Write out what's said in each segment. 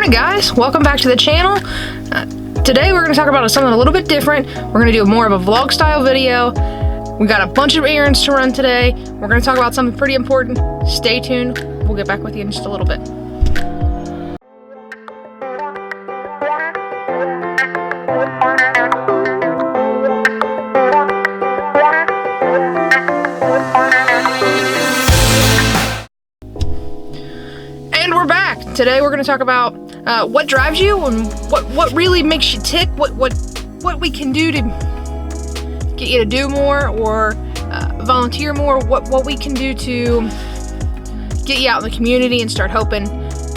morning, guys. Welcome back to the channel. Today we're going to talk about something a little bit different. We're going to do more of a vlog style video. We got a bunch of errands to run today. We're going to talk about something pretty important. Stay tuned. We'll get back with you in just a little bit. And we're back. Today we're going to talk about what drives you and what really makes you tick, what we can do to get you to do more or volunteer more, what we can do to get you out in the community and start helping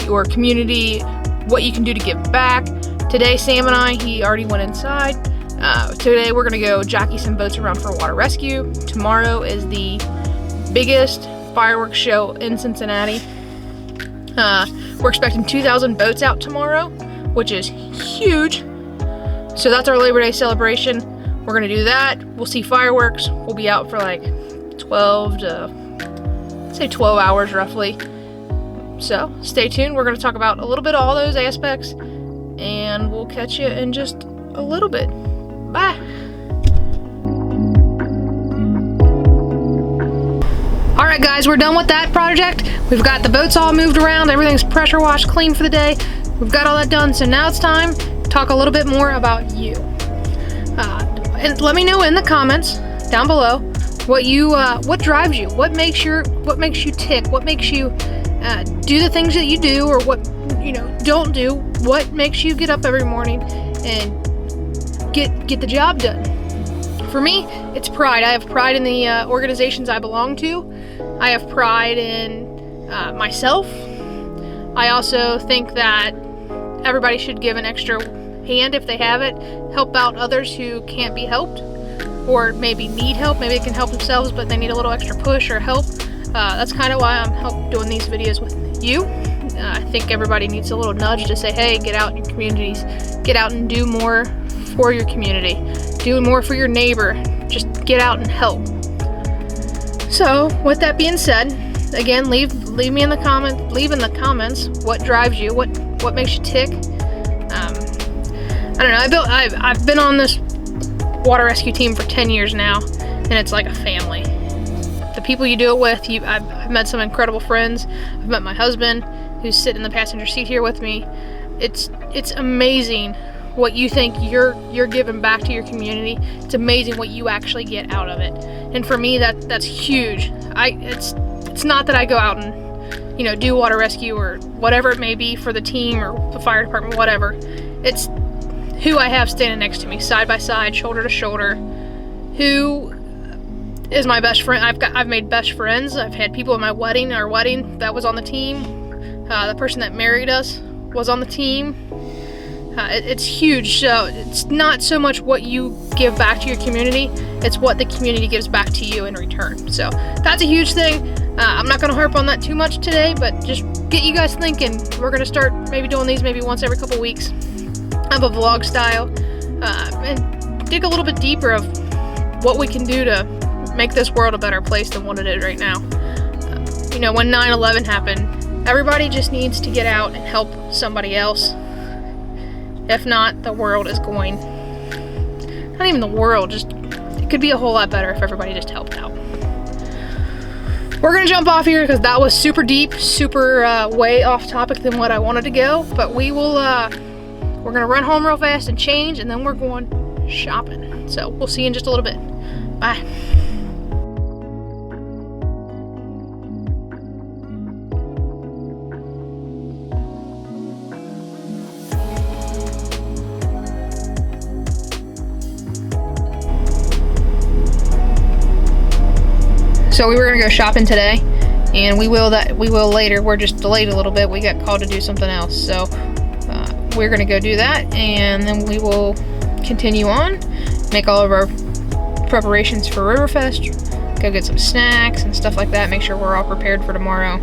your community, what you can do to give back. Today Sam and he already went inside. Today we're going to go jockey some boats around for water rescue. Tomorrow is the biggest fireworks show in Cincinnati. We're expecting 2,000 boats out tomorrow, which is huge. So that's our Labor Day celebration. We're gonna do that. We'll see fireworks. We'll be out for like 12 hours roughly. So stay tuned. We're gonna talk about a little bit of all those aspects, and we'll catch you in just a little bit. Bye. Alright guys, we're done with that project. We've got the boats all moved around, everything's pressure washed, clean for the day. We've got all that done, so now it's time to talk a little bit more about you. And let me know in the comments down below what drives you, what makes you tick, what makes you do the things that you do, or what don't do, what makes you get up every morning and get the job done. For me, it's pride. I have pride in the organizations I belong to. I have pride in myself. I also think that everybody should give an extra hand if they have it. Help out others who can't be helped, or maybe need help. Maybe they can help themselves, but they need a little extra push or help. That's kind of why I'm doing these videos with you. I think everybody needs a little nudge to say, hey, get out in your communities. Get out and do more for your community. Do more for your neighbor. Just get out and help. So, with that being said, again, leave me in the comments what drives you, what makes you tick. I don't know. I've been on this water rescue team for 10 years now, and it's like a family. The people you do it with, I've met some incredible friends. I've met my husband, who's sitting in the passenger seat here with me. It's amazing what you think you're giving back to your community. It's amazing what you actually get out of it. And for me, that's huge. It's not that I go out and do water rescue or whatever it may be for the team or the fire department, whatever. It's who I have standing next to me, side by side, shoulder to shoulder, who is my best friend. I've made best friends. I've had people at our wedding that was on the team. The person that married us was on the team. It's huge. So it's not so much what you give back to your community, it's what the community gives back to you in return. So that's a huge thing. I'm not going to harp on that too much today, but just get you guys thinking. We're going to start maybe doing these maybe once every couple weeks of a vlog style, and dig a little bit deeper of what we can do to make this world a better place than what it is right now. When 9/11 happened, everybody just needs to get out and help somebody else. If not, the world is going, not even the world, just it could be a whole lot better if everybody just helped out. We're gonna jump off here because that was super deep, super way off topic than what I wanted to go, but we're gonna run home real fast and change, and then we're going shopping. So we'll see you in just a little bit. Bye. So we were gonna go shopping today, and we will later. We're just delayed a little bit. We got called to do something else, so we're gonna go do that, and then we will continue on, make all of our preparations for Riverfest, go get some snacks and stuff like that, make sure we're all prepared for tomorrow,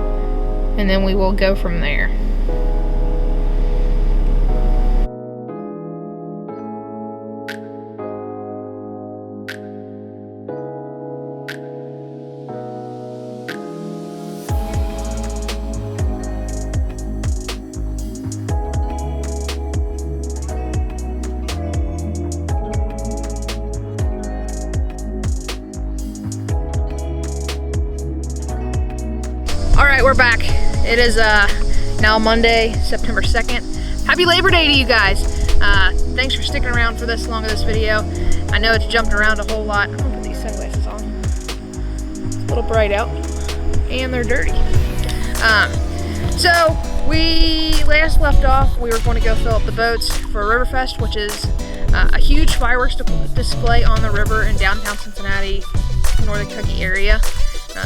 and then we will go from there. we're back. It is now Monday, September 2nd. Happy Labor Day to you guys. Thanks for sticking around for this long of this video. I know it's jumped around a whole lot. I'm gonna put these sunglasses on. It's a little bright out and they're dirty. So we last left off, we were going to go fill up the boats for Riverfest, which is a huge fireworks display on the river in downtown Cincinnati, Northern Kentucky area.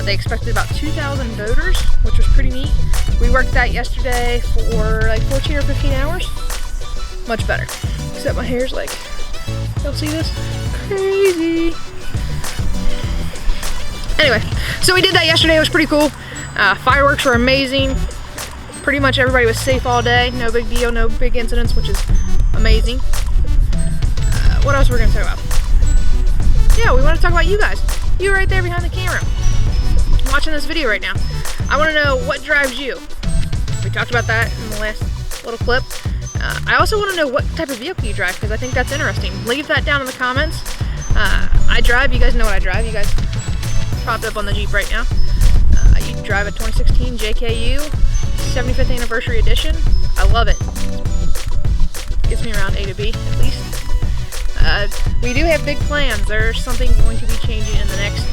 They expected about 2,000 boaters, which was pretty neat. We worked that yesterday for like 14 or 15 hours. Much better. Except my hair's like, y'all see this? Crazy. Anyway, so we did that yesterday. It was pretty cool. Fireworks were amazing. Pretty much everybody was safe all day. No big deal, no big incidents, which is amazing. What else were we gonna talk about? Yeah, we want to talk about you guys. You right there behind the camera, watching this video right now. I want to know what drives you. We talked about that in the last little clip. I also want to know what type of vehicle you drive, because I think that's interesting. Leave that down in the comments. I drive, you guys know what I drive. You guys popped up on the Jeep right now. You drive a 2016 JKU 75th anniversary edition. I love it. Gets me around A to B at least. We do have big plans. There's something going to be changing in the next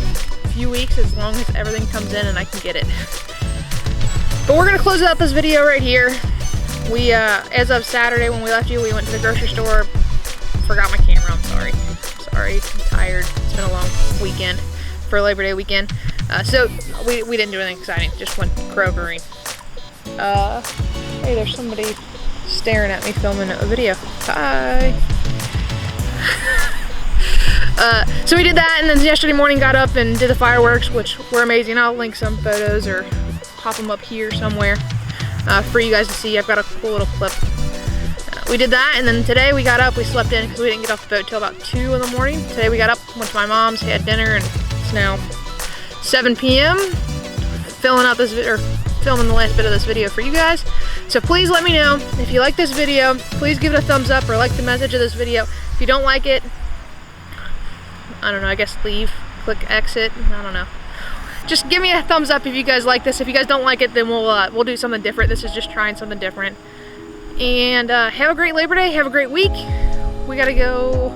few weeks, as long as everything comes in and I can get it. But we're gonna close out this video right here. We, as of Saturday when we left you, we went to the grocery store. Forgot my camera, I'm sorry. I'm tired. It's been a long weekend for Labor Day weekend. So we didn't do anything exciting, just went Krogering. Hey, there's somebody staring at me filming a video. Bye. So we did that, and then yesterday morning got up and did the fireworks, which were amazing. I'll link some photos or pop them up here somewhere for you guys to see. I've got a cool little clip. We did that, and then today we got up, we slept in because we didn't get off the boat till about 2 in the morning. Today we got up, went to my mom's, had dinner, and it's now 7 p.m. filming the last bit of this video for you guys. So please let me know if you like this video. Please give it a thumbs up or like the message of this video. If you don't like it, I don't know, I guess leave, click exit, I don't know. Just give me a thumbs up if you guys like this. If you guys don't like it, then we'll do something different. This is just trying something different. And have a great Labor Day, have a great week. We gotta go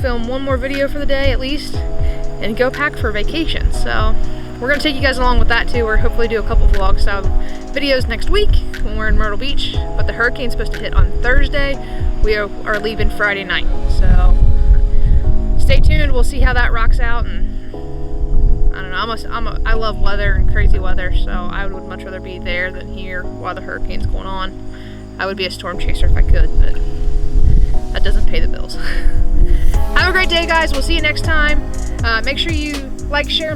film one more video for the day at least, and go pack for vacation. So we're gonna take you guys along with that too. We're hopefully do a couple vlog style videos next week when we're in Myrtle Beach. But the hurricane's supposed to hit on Thursday. We are leaving Friday night. So stay tuned, we'll see how that rocks out. And I don't know, I love weather and crazy weather, so I would much rather be there than here while the hurricane's going on. I would be a storm chaser if I could, but that doesn't pay the bills. Have a great day, guys. We'll see you next time. Make sure you like, share,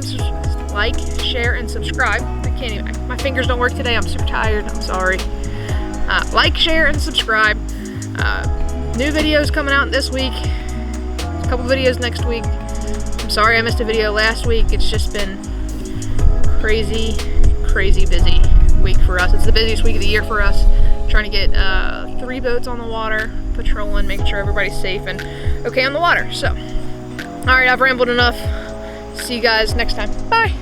and subscribe. I can't even, my fingers don't work today. I'm super tired, I'm sorry. Like, share, and subscribe. New videos coming out this week. A couple videos next week. I'm sorry I missed a video last week. It's just been crazy busy week for us. It's the busiest week of the year for us. Trying to get 3 boats on the water, patrolling, making sure everybody's safe and okay on the water. So, all right, I've rambled enough. See you guys next time. Bye.